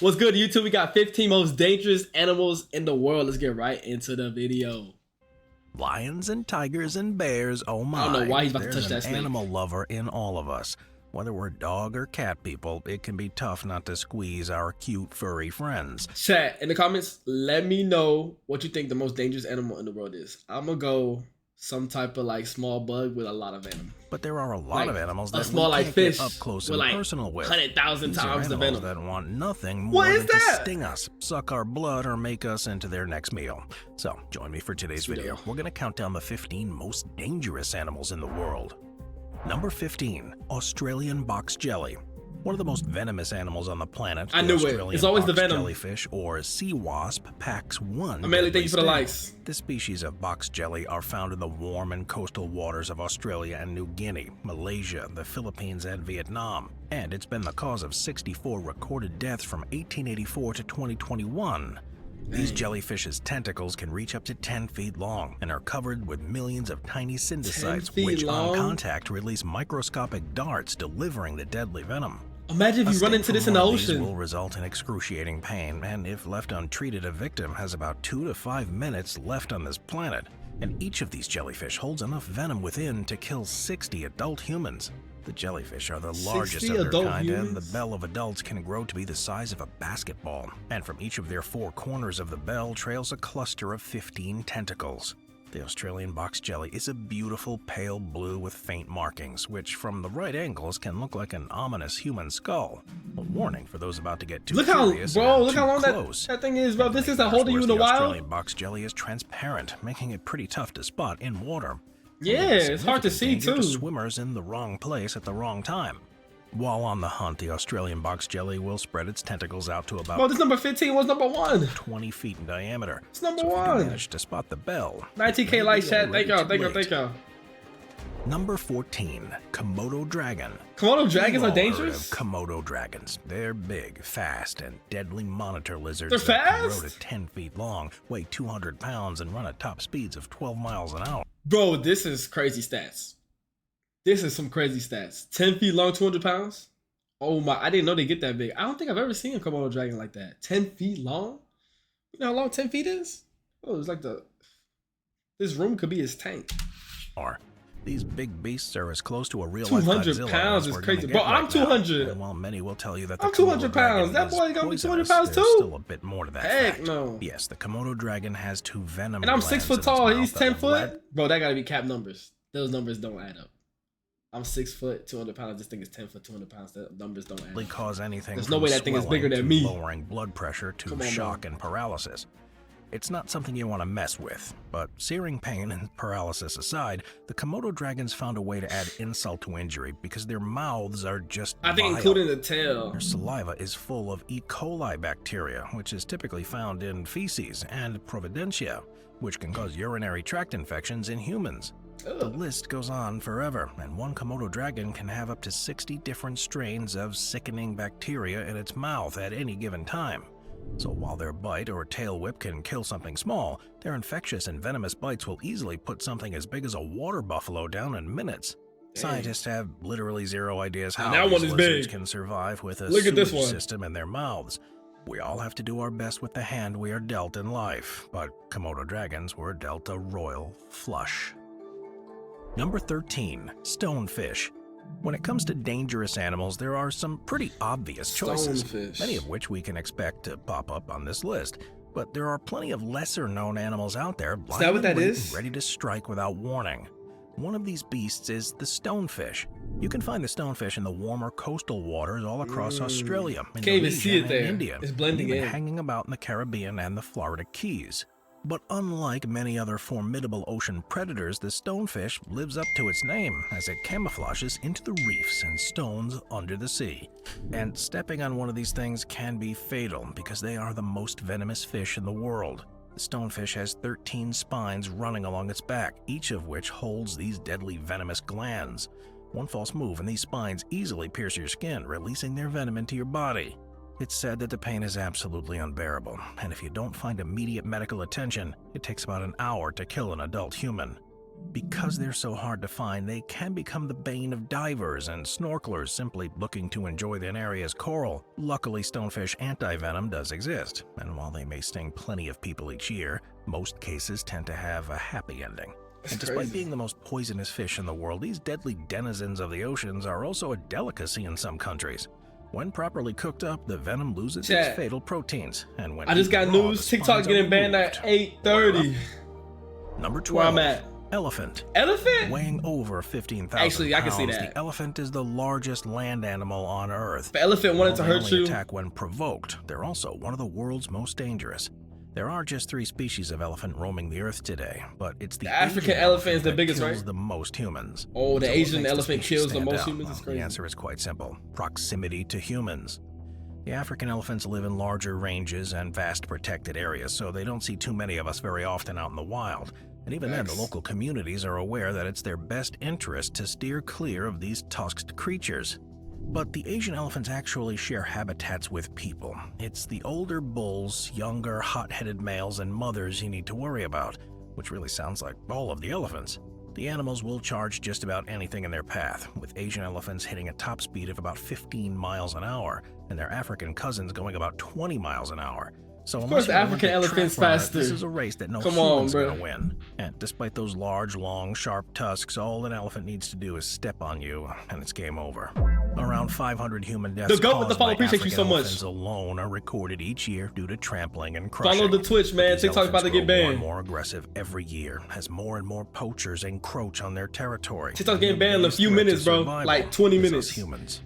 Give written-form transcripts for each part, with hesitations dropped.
What's good, YouTube? We got 15 most dangerous animals in the world. Let's get right into the video. Lions and tigers and bears, oh my. I don't know why he's about to touch There's that an snake. animal lover in all of us. Whether we're dog or cat people, it can be tough not to squeeze our cute furry friends. Chat in the comments, let me know what you think the most dangerous animal in the world is. I'm gonna go some type of like small bug with a lot of venom. But there are a lot of animals that small we like can't fish get up close with and like personal with. 100,000 These are times the animals venom. that want nothing more What is than to that? sting us, suck our blood, or make us into their next meal. So join me for today's video. We're gonna count down the 15 most dangerous animals in the world. Number 15, Australian box jelly. One of the most venomous animals on the planet. I knew it. It's always the venom. Jellyfish, or sea wasp, packs one. Amelia, thank you for the sting. likes. This species of box jelly are found in the warm and coastal waters of Australia and New Guinea, Malaysia, the Philippines, and Vietnam. And it's been the cause of 64 recorded deaths from 1884 to 2021. These jellyfish's tentacles can reach up to 10 feet long and are covered with millions of tiny syndecytes, which on contact release microscopic darts delivering the deadly venom. Imagine if you run into this in the ocean. Will result in excruciating pain, and if left untreated, a victim has about 2 to 5 minutes left on this planet. And each of these jellyfish holds enough venom within to kill 60 adult humans. The jellyfish are the largest of their kind, and the bell of adults can grow to be the size of a basketball. And from each of their 4 corners of the bell trails a cluster of 15 tentacles. The Australian box jelly is a beautiful pale blue with faint markings, which from the right angles can look like an ominous human skull. A warning for those about to get too curious. Look how long that thing is, bro. This isn't holding you in the wild. The Australian box jelly is transparent, making it pretty tough to spot in water. Yeah, it's hard to see too. To swimmers in the wrong place at the wrong time. While on the hunt, the Australian box jelly will spread its tentacles out to about this number 15 was number 1. 20 feet in diameter. It's number so 1. If you manage to spot the bell. 19K likes, chat. Thank y'all. Number 14, Komodo dragon. Komodo dragons are dangerous? Komodo dragons. They're big, fast, and deadly monitor lizards. They're fast? That can grow to 10 feet long, weigh 200 pounds, and run at top speeds of 12 miles an hour. Bro, this is crazy stats. This is some crazy stats. 10 feet long, 200 pounds? Oh my, I didn't know they get that big. I don't think I've ever seen a Komodo dragon like that. 10 feet long? You know how long 10 feet is? Oh, it's like this room could be his tank. These big beasts are as close to a real 200 pounds is crazy. Bro, I'm 200. And while many will tell you that I'm 200 pounds. That boy gonna be 200 pounds too. Still a bit more to that fact. No. Yes, the Komodo dragon has 2 venom. And I'm 6 foot tall. He's 10 foot. Bro, that gotta be cap numbers. Those numbers don't add up. I'm 6 foot, 200 pounds. This thing is 10 foot, 200 pounds. That numbers don't add up. Cause anything. There's no way that thing is bigger than me. Lowering blood pressure to shock and paralysis. It's not something you want to mess with, but searing pain and paralysis aside, the Komodo dragons found a way to add insult to injury because their mouths are just vile. Including the tail. Their saliva is full of E. coli bacteria, which is typically found in feces, and Providencia, which can cause urinary tract infections in humans. The list goes on forever, and one Komodo dragon can have up to 60 different strains of sickening bacteria in its mouth at any given time. So while their bite or tail whip can kill something small, their infectious and venomous bites will easily put something as big as a water buffalo down in minutes. Dang. Scientists have literally zero ideas how these lizards can survive with a sewage system in their mouths. We all have to do our best with the hand we are dealt in life, but Komodo dragons were dealt a royal flush. Number 13, stonefish. When it comes to dangerous animals, there are some pretty obvious choices, many of which we can expect to pop up on this list. But there are plenty of lesser-known animals out there ready to strike without warning. One of these beasts is the stonefish. You can find the stonefish in the warmer coastal waters all across Australia, Indonesia, and India. It's blending in. Hanging about in the Caribbean and the Florida Keys. But unlike many other formidable ocean predators, the stonefish lives up to its name as it camouflages into the reefs and stones under the sea. And stepping on one of these things can be fatal because they are the most venomous fish in the world. The stonefish has 13 spines running along its back, each of which holds these deadly venomous glands. One false move and these spines easily pierce your skin, releasing their venom into your body. It's said that the pain is absolutely unbearable, and if you don't find immediate medical attention, it takes about an hour to kill an adult human. Because they're so hard to find, they can become the bane of divers and snorkelers simply looking to enjoy the area's coral. Luckily, stonefish anti-venom does exist, and while they may sting plenty of people each year, most cases tend to have a happy ending. And despite being the most poisonous fish in the world, these deadly denizens of the oceans are also a delicacy in some countries. When properly cooked up, the venom loses its fatal proteins, and when I just got news, TikTok getting banned at 8:30. Number 12. Where I'm at. Elephant. Elephant? Weighing over 15,000 Actually, I can see pounds, that. The elephant is the largest land animal on Earth. If the elephant wanted to hurt you, attack when provoked, they're also one of the world's most dangerous. There are just 3 species of elephant roaming the Earth today, but it's the African elephant is the biggest, kills right? the most humans. Oh, the So what Asian makes the elephant species kills the stand most out? humans? It's Well, crazy. the answer is quite simple: proximity to humans. The African elephants live in larger ranges and vast protected areas, so they don't see too many of us very often out in the wild. And even then, the local communities are aware that it's their best interest to steer clear of these tusked creatures. But the Asian elephants actually share habitats with people. It's the older bulls, younger, hot-headed males, and mothers you need to worry about, which really sounds like all of the elephants. The animals will charge just about anything in their path, with Asian elephants hitting a top speed of about 15 miles an hour, and their African cousins going about 20 miles an hour. So of course, the African elephant's faster. This is a race that no Come human's on, gonna win. And despite those large, long, sharp tusks, all an elephant needs to do is step on you, and it's game over. Around 500 human deaths The goat with the caused follow, by appreciate you African so much. elephants alone are recorded each year due to trampling and crushing. Follow the Twitch, man. These TikTok's about to elephants get grow more banned. and more aggressive every year as more and more poachers encroach on their territory. TikTok's getting banned in a The few biggest minutes, threat bro. to survival Like 20 is us minutes. humans.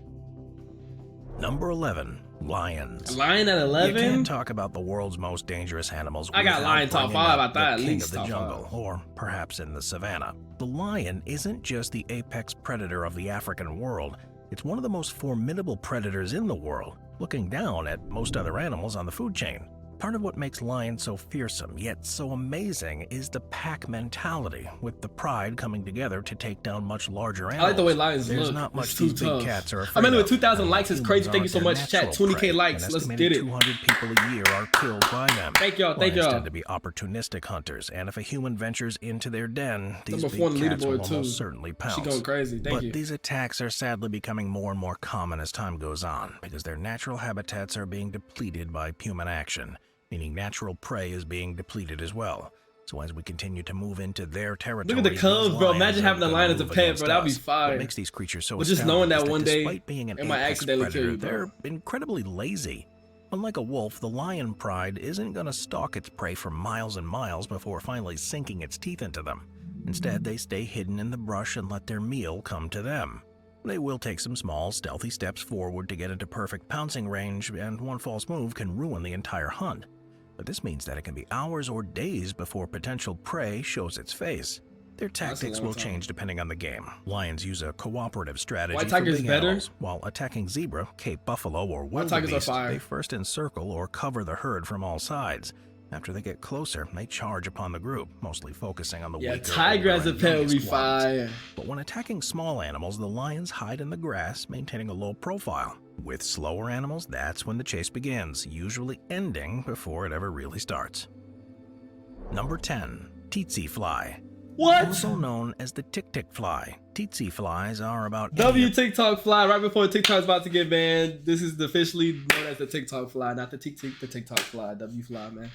Number 11. Lions. Lion at You 11? can't talk about the world's most dangerous animals I got without lion top bringing 5, up I thought at the king least of the top jungle, 5. or perhaps in the savannah. The lion isn't just the apex predator of the African world. It's one of the most formidable predators in the world, looking down at most other animals on the food chain. Part of what makes lions so fearsome, yet so amazing, is the pack mentality, with the pride coming together to take down much larger animals. I like the way lions There's look. not much It's too these big tough. cats are I afraid mean, with of. 2,000 likes, it's Humans crazy. Thank you so aren't much, their chat. natural 20K prey. likes. An Let's estimated get it. 200 people a year are killed by them. Thank y'all. Thank Lions y'all. tend to be opportunistic hunters, and if a human ventures into their den, these Number big 4 on the cats will leaderboard, too. almost certainly She pounce. going crazy. Thank But you. these attacks are sadly becoming more and more common as time goes on, because their natural habitats are being depleted by human action, meaning natural prey is being depleted as well. So as we continue to move into their territory, Look at the cubs, these bro. lions Imagine are having a gonna lion as a move pet, against bro. That'd be us. fire. What makes these creatures so But just knowing astounding that is one day despite being an it might apex accidentally predator, kill you, bro. they're incredibly lazy. Unlike a wolf, the lion pride isn't going to stalk its prey for miles and miles before finally sinking its teeth into them. Instead, they stay hidden in the brush and let their meal come to them. They will take some small, stealthy steps forward to get into perfect pouncing range, and one false move can ruin the entire hunt. But this means that it can be hours or days before potential prey shows its face. Their tactics will change depending on the game. Lions use a cooperative strategy White for tiger's big better? animals, while attacking zebra, Cape buffalo, or White tigers are wildebeest, fire. they first encircle or cover the herd from all sides. After they get closer, they charge upon the group, mostly focusing on the Yeah, weaker, tiger as a older, pet and would be youngest ones. fire. But when attacking small animals, the lions hide in the grass, maintaining a low profile. With slower animals, that's when the chase begins, usually ending before it ever really starts. Number 10. Tsetse fly. What? Also known as the tick-tick fly. Tsetse flies are about W TikTok fly. Right before TikTok's about to get banned. This is officially known as the TikTok fly, not the the TikTok fly. W fly, man.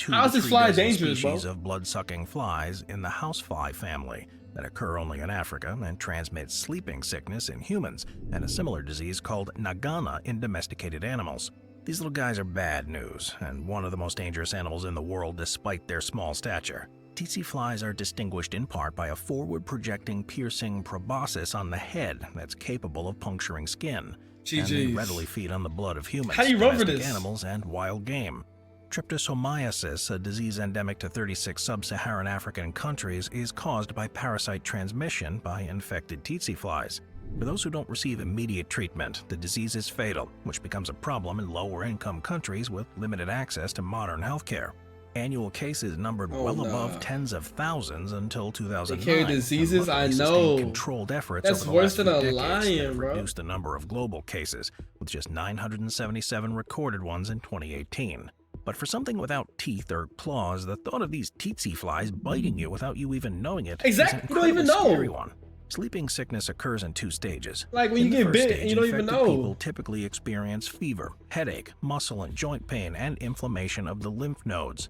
How is this fly dangerous, bro? species of blood-sucking flies in the housefly family that occur only in Africa and transmit sleeping sickness in humans, and a similar disease called nagana in domesticated animals. These little guys are bad news, and one of the most dangerous animals in the world despite their small stature. Tsetse flies are distinguished in part by a forward-projecting piercing proboscis on the head that's capable of puncturing skin. And they readily feed on the blood of humans, How do you run for domestic this? animals, and wild game. Tryptosomiasis, a disease endemic to 36 sub-Saharan African countries, is caused by parasite transmission by infected tsetse flies. For those who don't receive immediate treatment, the disease is fatal, which becomes a problem in lower-income countries with limited access to modern healthcare. Annual cases numbered above tens of thousands until 2009. They carry diseases, I know. Controlled efforts That's over the worse last than few a decades that lion, have bro. reduced the number of global cases, with just 977 recorded ones in 2018. But for something without teeth or claws, the thought of these tsetse flies biting you without you even knowing it is an Exactly. You don't even incredibly scary know. one. Sleeping sickness occurs in 2 stages. Like when In you the get first bit stage, and you don't even infected know. people typically experience fever, headache, muscle and joint pain, and inflammation of the lymph nodes.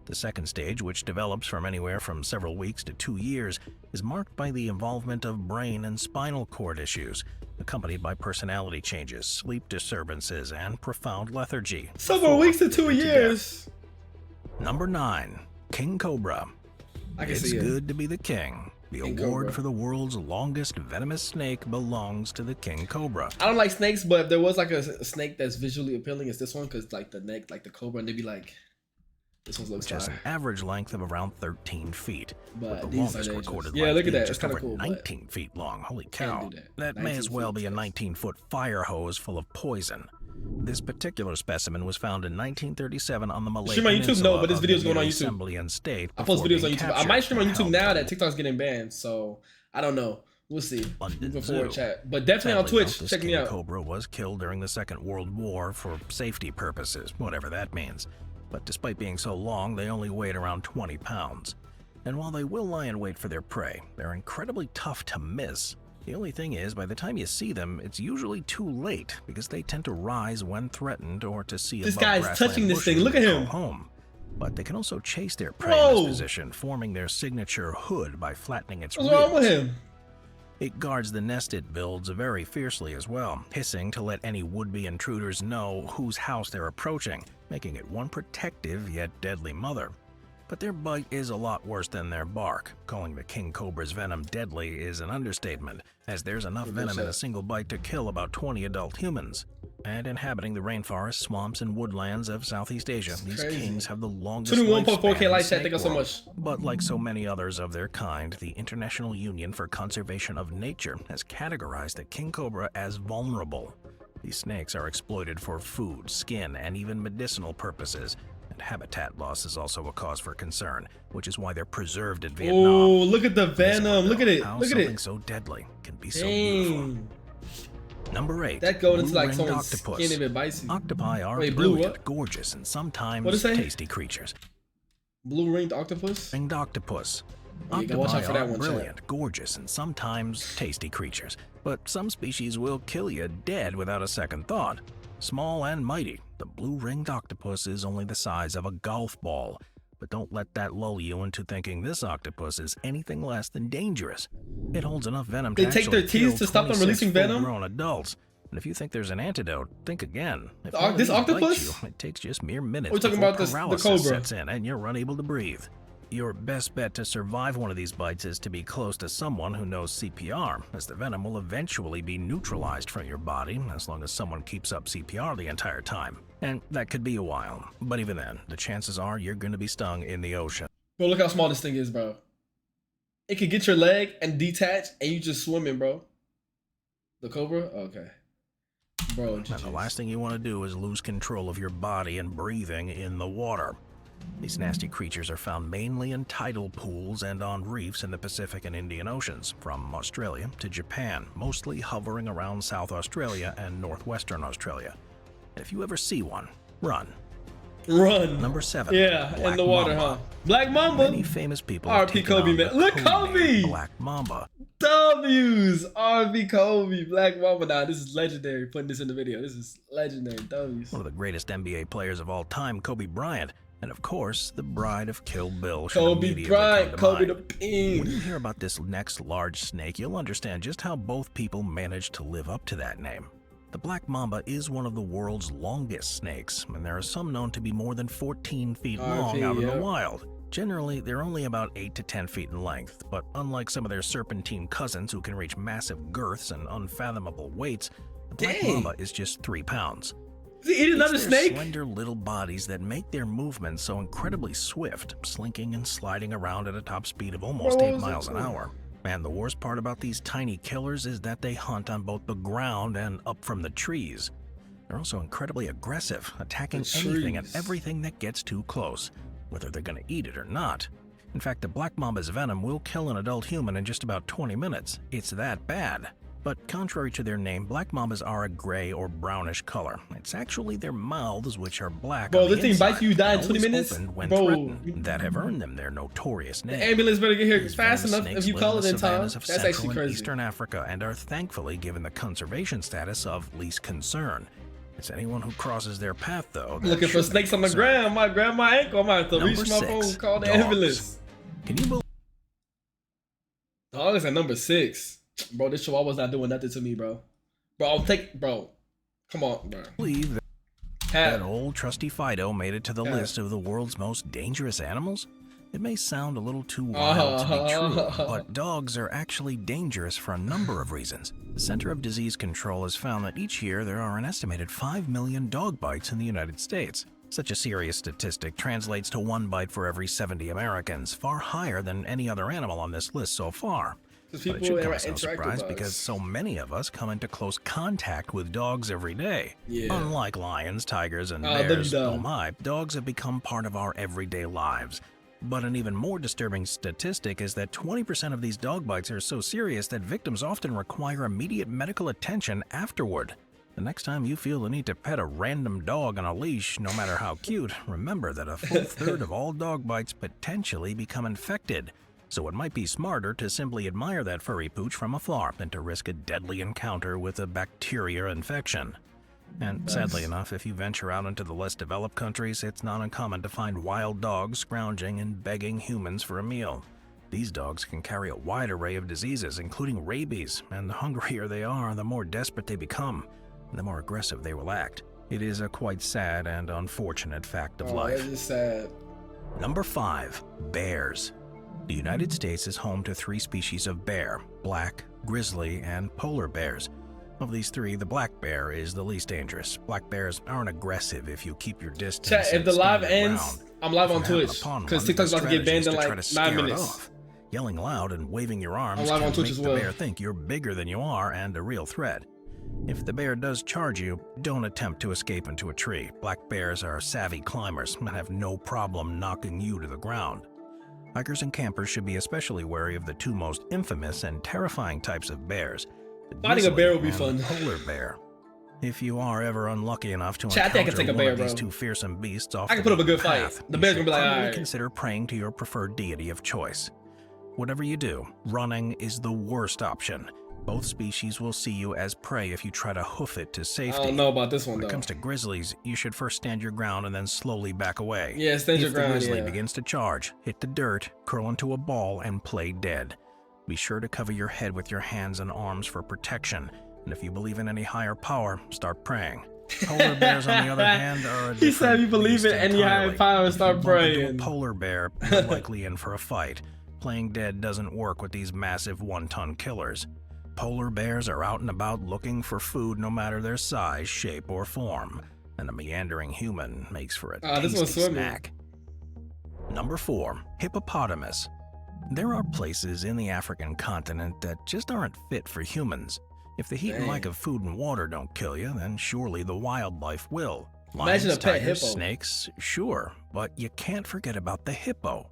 The second stage, which develops from anywhere from several weeks to 2 years, is marked by the involvement of brain and spinal cord issues, accompanied by personality changes, sleep disturbances, and profound lethargy. Several weeks to 2 death. years. Number 9. King Cobra. I can It's see it. good to be the king. The King award Cobra. for the world's longest venomous snake belongs to the King Cobra. I don't like snakes, but if there was like a snake that's visually appealing, it's this one because like the neck, like the cobra, and they'd be like, this one looks Which has an fire. average length of around 13 feet. But the these are longest dangerous. recorded Yeah, length look at being that. It's just kind over of cool. But 19 feet long. Holy can't cow. do that. That may 19 as well feet, be a yes. 19-foot fire hose full of poison. This particular specimen was found in 1937 on the Malay Stream on YouTube? Peninsula No, but this of video's going on the YouTube. Assembly and State I post before videos on being YouTube. I captured might stream on and YouTube held now to that TikTok's getting banned, so I don't know. We'll see. London Moving forward, Zoo. chat. But definitely on Sadly, Twitch. this Check me King out. Cobra was killed during the Second World War for safety purposes, whatever that means. But despite being so long, they only weighed around 20 pounds. And while they will lie in wait for their prey, they're incredibly tough to miss. The only thing is, by the time you see them, it's usually too late because they tend to rise when threatened or to see This above guy's grassland touching this thing. bushes Look at and call him. home. But they can also chase their prey in Whoa. this position, forming their signature hood by flattening its What's wrong with ribs. him? It guards the nest it builds very fiercely as well, hissing to let any would-be intruders know whose house they're approaching, making it one protective yet deadly mother. But their bite is a lot worse than their bark. Calling the king cobra's venom deadly is an understatement, as there's enough venom in a single bite to kill about 20 adult humans. And inhabiting the rainforests, swamps, and woodlands of Southeast Asia, these crazy. kings have the longest 21.4K lifespan in likes, chat. snake Thank you so world. much. But like so many others of their kind, the International Union for Conservation of Nature has categorized the king cobra as vulnerable. These snakes are exploited for food, skin, and even medicinal purposes, and habitat loss is also a cause for concern, which is why they're preserved in Vietnam. Oh, look at the Amazing, venom. Look at it. how Look at something it. so deadly can be so beautiful. Dang. Number 8. That going into like blue-ringed someone's octopus. skin if it bites you. Octopi are Wait, blue brilliant, what? gorgeous, and sometimes What'd it say? tasty creatures. Blue ringed octopus? Ringed octopus. Oh, you gotta watch out Octopi for that are one, chat. brilliant, gorgeous, and sometimes tasty creatures, but some species will kill you dead without a second thought. Small and mighty, the blue-ringed octopus is only the size of a golf ball. But don't let that lull you into thinking this octopus is anything less than dangerous. It holds enough venom They to take their actually teeth kill to stop them 26 releasing venom? full-grown adults. And if you think there's an antidote, think again. If The one of this these bites octopus? you, it takes just mere minutes We're talking before about the paralysis cobra. sets in and you're unable to breathe. Your best bet to survive one of these bites is to be close to someone who knows CPR, as the venom will eventually be neutralized from your body as long as someone keeps up CPR the entire time. And that could be a while, but even then, the chances are you're going to be stung in the ocean. Bro, look how small this thing is, bro. It could get your leg and detach, and you just swimming, bro. The cobra? Okay. Bro, And the GG's. last thing you want to do is lose control of your body and breathing in the water. These nasty creatures are found mainly in tidal pools and on reefs in the Pacific and Indian Oceans, from Australia to Japan, mostly hovering around South Australia and northwestern Australia. And if you ever see one, run. Run. Number 7. Yeah, in Black the water, Mamba. huh? Black Mamba. Many famous people have RP taken Kobe, on man. the Look, code Kobe! name Black Mamba. W's. RP Kobe. Black Mamba. Nah, this is legendary. Putting this in the video. This is legendary. W's. One of the greatest NBA players of all time, Kobe Bryant, and of course, the bride of Kill Bill. should Kobe immediately Bryant. come to Kobe the mind. Ping. When you hear about this next large snake, you'll understand just how both people managed to live up to that name. The Black Mamba is one of the world's longest snakes, and there are some known to be more than 14 feet long RP, out in yep. the wild. Generally, they're only about 8 to 10 feet in length, but unlike some of their serpentine cousins who can reach massive girths and unfathomable weights, the Black Dang. Mamba is just 3 pounds. Is he eating another It's their snake? slender little bodies that make their movements so incredibly swift, slinking and sliding around at a top speed of almost Bro, what 8 was miles that an for? hour. And the worst part about these tiny killers is that they hunt on both the ground and up from the trees. They're also incredibly aggressive, attacking The anything and trees. everything that gets too close, whether they're going to eat it or not. In fact, the Black Mamba's venom will kill an adult human in just about 20 minutes. It's that bad. But contrary to their name, black mambas are a gray or brownish color. It's actually their mouths, which are black Bro, on the this thing inside, bites you, you die in and 20 always minutes? opened when Bro. threatened, that have earned them their notorious name. The ambulance better get here These fast venomous enough snakes if you live call in it the in time. savannas of That's Central actually and crazy. Eastern Africa and are thankfully given the conservation status of least concern. It's anyone who crosses their path, though, that Looking for should be snakes on the concerned. ground. Might grab my ankle. I might have to Number reach my 6, phone and call the dogs. ambulance. Can you Dog is at number 6. Bro, this show was not doing nothing to me, bro. Bro. Come on, bro. believe that old trusty Fido made it to the Yeah. list of the world's most dangerous animals? It may sound a little too wild to be true, but dogs are actually dangerous for a number of reasons. The Center of Disease Control has found that each year there are an estimated 5 million dog bites in the United States. Such a serious statistic translates to 1 bite for every 70 Americans, far higher than any other animal on this list so far. But it should come as no surprise because so many of us come into close contact with dogs every day. Yeah. Unlike lions, tigers, and them bears, dumb. oh my, dogs have become part of our everyday lives. But an even more disturbing statistic is that 20% of these dog bites are so serious that victims often require immediate medical attention afterward. The next time you feel the need to pet a random dog on a leash, no matter how cute, remember that a full third of all dog bites potentially become infected. So it might be smarter to simply admire that furry pooch from afar than to risk a deadly encounter with a bacteria infection. And sadly enough, if you venture out into the less developed countries, it's not uncommon to find wild dogs scrounging and begging humans for a meal. These dogs can carry a wide array of diseases, including rabies, and the hungrier they are, the more desperate they become, and the more aggressive they will act. It is a quite sad and unfortunate fact of life. That is sad. Number 5, bears. The United States is home to 3 species of bear: black, grizzly, and polar bears. Of these 3, the black bear is the least dangerous. Black bears aren't aggressive if you keep your distance. Chat, if the live ends, I'm live on Twitch. Because TikTok's about to get banned in like 9 minutes. Yelling loud and waving your arms I'm live can on Twitch make as the well. bear think you're bigger than you are and a real threat. If the bear does charge you, don't attempt to escape into a tree. Black bears are savvy climbers and have no problem knocking you to the ground. Hikers and campers should be especially wary of the 2 most infamous and terrifying types of bears: the Finding a bear would be grizzly and fun. the polar bear. If you are ever unlucky enough to Chat, I think I encounter can take a one bear, of these bro. 2 fearsome beasts off I can the put up a good beaten fight. path, The you bear's should gonna be like, probably alright. consider praying to your preferred deity of choice. Whatever you do, running is the worst option. Both species will see you as prey if you try to hoof it to I safety. don't know about this one When though. it comes to grizzlies, you should first stand your ground and then slowly back away. Yeah, stand your If ground, the grizzly yeah. begins to charge, hit the dirt, curl into a ball, and play dead. Be sure to cover your head with your hands and arms for protection, and if you believe in any higher power, start praying. Polar bears, on the other hand, are a He said, different "You believe beast in any higher entirely. power, If start you bump into praying." a polar bear, you're likely in for a fight. Playing dead doesn't work with these massive 1-ton killers. Polar bears are out and about looking for food no matter their size, shape, or form, and a meandering human makes for a this one's tasty swimming. snack. Number 4, hippopotamus. There are places in the African continent that just aren't fit for humans. If the heat and Dang. lack of food and water don't kill you, then surely the wildlife will. Imagine Lions, a pet tigers, hippo. snakes, sure, but you can't forget about the hippo.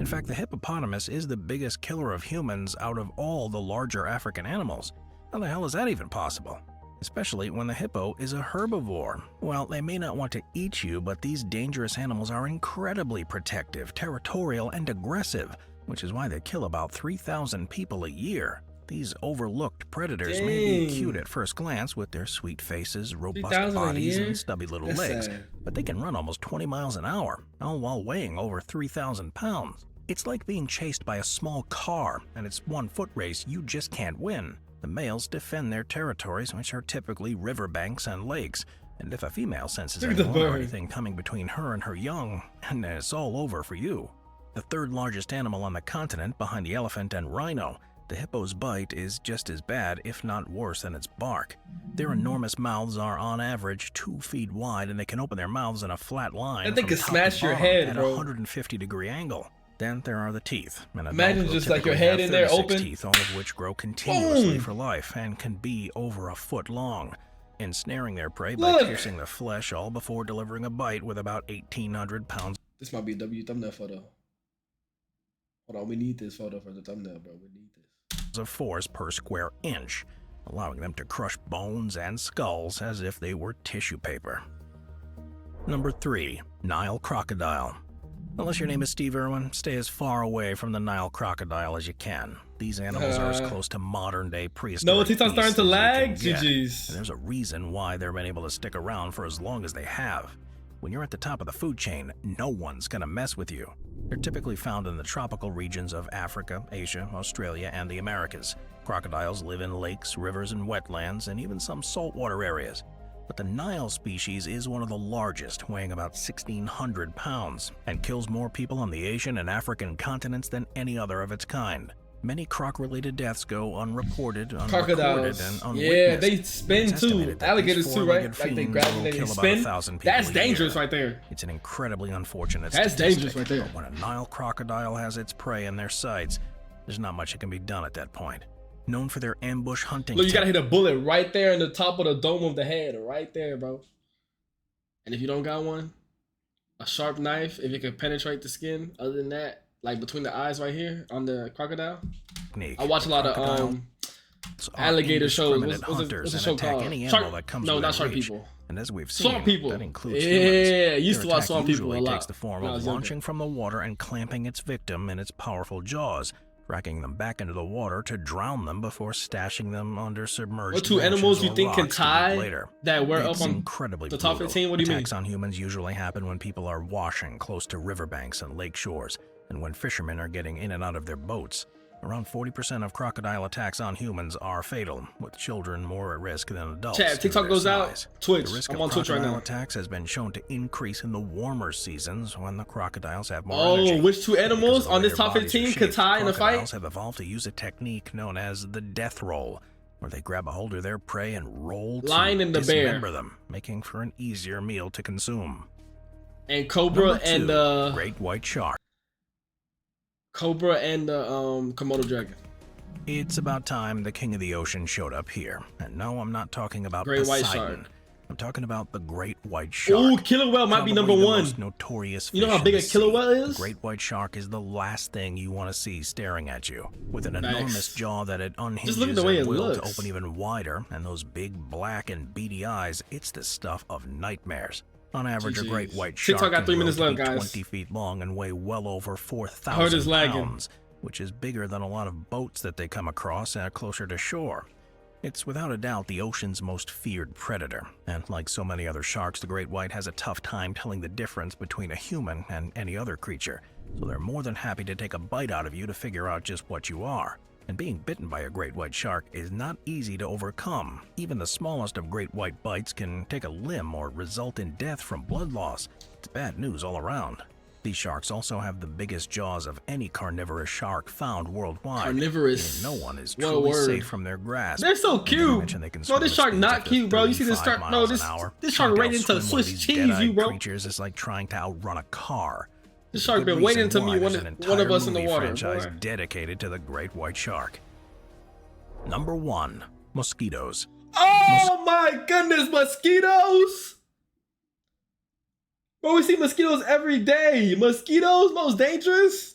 In fact, the hippopotamus is the biggest killer of humans out of all the larger African animals. How the hell is that even possible? Especially when the hippo is a herbivore. Well, they may not want to eat you, but these dangerous animals are incredibly protective, territorial, and aggressive, which is why they kill about 3,000 people a year. These overlooked predators may be Dang. cute at first glance with their sweet faces, robust 3,000 a bodies, year? and stubby little That's legs, sad. but they can run almost 20 miles an hour, all while weighing over 3,000 pounds. It's like being chased by a small car, and it's one foot race you just can't win. The males defend their territories, which are typically riverbanks and lakes, and if a female senses Look at the anyone or bird. anything coming between her and her young, and it's all over for you. The 3rd largest animal on the continent behind the elephant and rhino, the hippo's bite is just as bad, if not worse, than its bark. Their enormous mouths are on average 2 feet wide, and they can open their mouths in a flat line That thing from could top smash to your bottom head, at bro. a 150-degree angle. Then there are the teeth. An adult Imagine will just like your typically head have in there 36 open. teeth, all of which grow continuously Boom. for life and can be over a foot long, ensnaring their prey by Look. piercing the flesh all before delivering a bite with about 1,800 pounds This might be a W thumbnail photo. Hold on, we need this photo for the thumbnail, bro. We need this. of force per square inch. allowing them to crush bones and skulls as if they were tissue paper. Number 3. Nile crocodile. Unless your name is Steve Irwin, stay as far away from the Nile crocodile as you can. These animals are as close to modern-day prehistoric No, TikTok's starting to lag? GG's. And there's a reason why they've been able to stick around for as long as they have. When you're at the top of the food chain, no one's gonna mess with you. They're typically found in the tropical regions of Africa, Asia, Australia, and the Americas. Crocodiles live in lakes, rivers, and wetlands, and even some saltwater areas. But the Nile species is one of the largest, weighing about 1,600 pounds, and kills more people on the Asian and African continents than any other of its kind. Many croc-related deaths go unreported, unrecorded, and unwitnessed. Yeah, they spin too. Alligators too, right? Like they grab and they spin. That's dangerous right there. It's an incredibly unfortunate That's statistic, dangerous right there. But when a Nile crocodile has its prey in their sights, there's not much that can be done at that point. Known for their ambush hunting. Look, you gotta hit a bullet right there in the top of the dome of the head, right there, bro. And if you don't got one, a sharp knife, if it can penetrate the skin. Other than that, like between the eyes right here on the crocodile. I watch a lot of alligator shows. What's a show called? No, not Shark People. And as we've seen, Swamp People. That includes I used to watch Swamp People a lot. Takes the form of launching from the water and clamping its victim in its powerful jaws, dragging them back into the water to drown them before stashing them under submerged. What two animals you think can tie that were up on the top 15? What do you mean? Attacks on humans usually happen when people are washing close to riverbanks and lake shores, and when fishermen are getting in and out of their boats. Around 40% of crocodile attacks on humans are fatal, with children more at risk than adults. Chat, TikTok goes out. Twitch. The risk I'm of on Twitch right now. Attacks has been shown to increase in the warmer seasons when the crocodiles have more energy. Which two animals on this top 15 could tie in a fight? Crocodiles have evolved to use a technique known as the death roll, where they grab a hold of their prey and roll to dismember them, making for an easier meal to consume. And Cobra and great white shark. Cobra and the Komodo dragon. It's about time the king of the ocean showed up here. And no, I'm not talking about great Poseidon. White shark. I'm talking about the great white shark. Ooh, killer whale might be number one. Most notorious you know how big a killer whale is? The great white shark is the last thing you want to see staring at you. With an enormous jaw that it unhinges just look at the way and it will looks. to open even wider, and those big black and beady eyes, it's the stuff of nightmares. On average, a great white shark TikTok got 3 minutes left, be guys. 20 feet long and weigh well over 4,000 pounds, which is bigger than a lot of boats that they come across and are closer to shore. It's without a doubt the ocean's most feared predator, and like so many other sharks, the great white has a tough time telling the difference between a human and any other creature, so they're more than happy to take a bite out of you to figure out just what you are. And being bitten by a great white shark is not easy to overcome. Even the smallest of great white bites can take a limb or result in death from blood loss. It's bad news all around. These sharks also have the biggest jaws of any carnivorous shark found worldwide. Carnivorous. No one is truly safe from their grasp. They're so cute. No, this shark not cute, bro. You see this shark? No, this shark right into Swiss cheese, you bro. Creatures is like trying to outrun a car. This shark been waiting to meet one of us in the water. Franchise dedicated to the great white shark. Number 1, mosquitoes. Oh my goodness, mosquitoes! Bro, we see mosquitoes every day. Mosquitoes, most dangerous.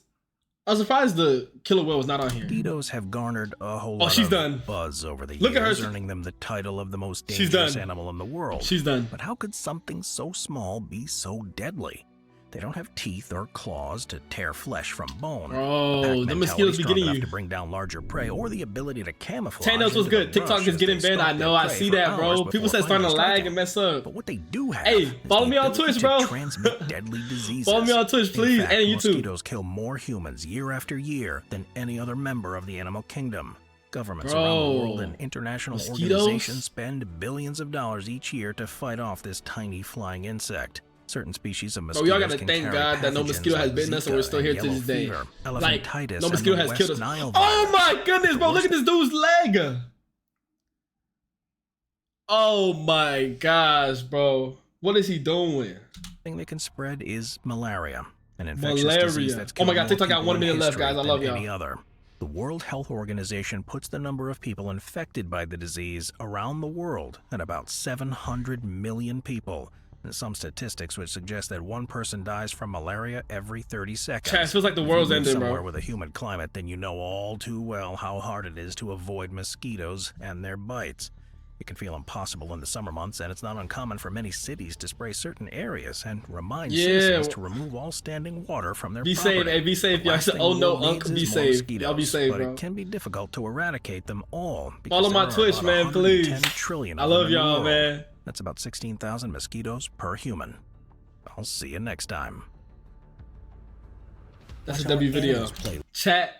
I was surprised the killer whale was not on here. Mosquitoes have garnered a whole lot of buzz over the years, earning them the title of the most dangerous animal in the world. She's done. But how could something so small be so deadly? They don't have teeth or claws to tear flesh from bone. Oh, the mosquitoes be getting you. To bring down larger prey or the ability to camouflage. Thanos was good. TikTok is getting bad. I know. I see that, bro. People say starting to lag and mess up. But what they do have. Hey, follow me on Twitch, bro. Transmit deadly diseases. Follow me on Twitch, please, in fact, and YouTube. Mosquitoes kill more humans year after year than any other member of the animal kingdom. Governments around the world and international organizations spend billions of dollars each year to fight off this tiny flying insect. Certain species of mosquitoes y'all gotta thank God that no mosquito has bitten us and we're still here to this day. Like, no mosquito has killed us. Oh my goodness, bro, look at this dude's leg. Oh my gosh, bro. What is he doing? The thing that can spread is malaria, an infectious disease that's oh my God, TikTok got 1 minute left, guys. I love y'all. Any other. The World Health Organization puts the number of people infected by the disease around the world at about 700 million people. There's some statistics which suggest that one person dies from malaria every 30 seconds. Chat, it feels like the If world's you live ending, somewhere bro. with a humid climate, then you know all too well how hard it is to avoid mosquitoes and their bites. It can feel impossible in the summer months, and it's not uncommon for many cities to spray certain areas and remind citizens to remove all standing water from their be property. safe, hey, be safe, y'all. Oh no, Unc, be safe. Y'all be safe, bro. But it can be difficult to eradicate them all. Follow my Twitch, man, please. 10 trillion I of them love in the y'all, world. man. That's about 16,000 mosquitoes per human. I'll see you next time. That's a W video. Chat,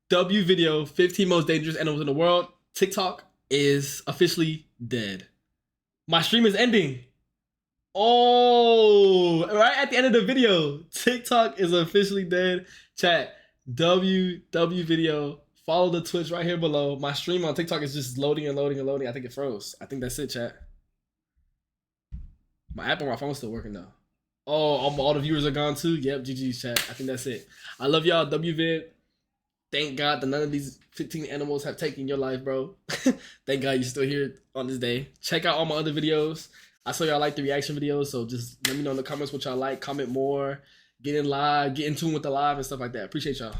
W video, 15 most dangerous animals in the world. TikTok is officially dead. My stream is ending. Oh, right at the end of the video, TikTok is officially dead. Chat, W video. Follow the Twitch right here below. My stream on TikTok is just loading and loading and loading. I think it froze. I think that's it, chat. My app on my phone's still working though. Oh, all the viewers are gone too. Yep, GG's, chat. I think that's it. I love y'all. WVid. Thank God that none of these 15 animals have taken your life, bro. Thank God you're still here on this day. Check out all my other videos. I saw y'all like the reaction videos, so just let me know in the comments what y'all like. Comment more. Get in live. Get in tune with the live and stuff like that. Appreciate y'all.